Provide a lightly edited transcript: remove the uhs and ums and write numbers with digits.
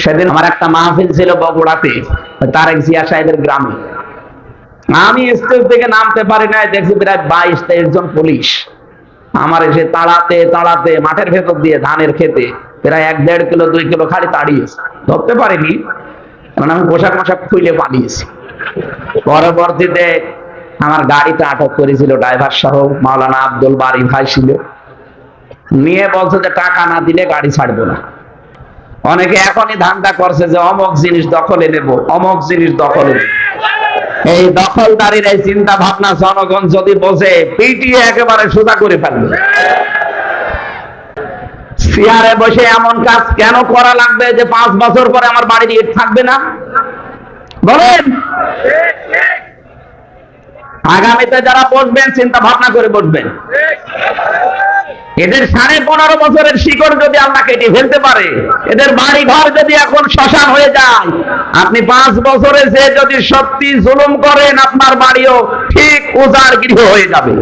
সেদিন আমার একটা মাহফিল ছিল বগুড়াতে, তারেক জিয়া সাহেবের গ্রামে। আমি স্টেজ থেকে নামতে পারি নাই, দেখছি প্রায় 22-23 জন পুলিশ আমার এসে তাড়াতে তাড়াতে মাঠের ভেতর দিয়ে ধানের খেতে প্রায় 1-1.5 কিলো 2 কিলো খালি তাড়িয়েছে। ধরতে পারিনি, কারণ আমি পোশাক খুলে পালিয়েছি। পরবর্তীতে আমার গাড়িতে আটক করেছিল ড্রাইভার সহ মাওলানা আব্দুল বারী ভাই ছিল, নিয়ে বলছে যে টাকা না দিলে গাড়ি ছাড়বো না। অনেকে এখনই ধান্দা করছে যে অমক জিনিস দখলে নেব, অমক জিনিস দখলে নেব। এই দখলদারির এই চিন্তা ভাবনা জনগণ যদি বোঝে, পিটিয়ে একেবারে সোজা করে ফেলবে। চেয়ারে বসে এমন কাজ কেন করা লাগবে যে 5 বছর পরে আমার বাড়ির ইট থাকবে না? বলেন। আগামীতে যারা বসবেন চিন্তা ভাবনা করে বসবেন। এদের 15.5 বছরের শিকড় যদি আল্লাহ কেটে ফেলতে পারে, এদের বাড়ি ঘর যদি এখন শ্মশান হয়ে যায়, আপনি 5 বছরে যে যদি সত্যি জুলুম করেন, আপনার বাড়িও ঠিক উজাড় গৃহ হয়ে যাবে।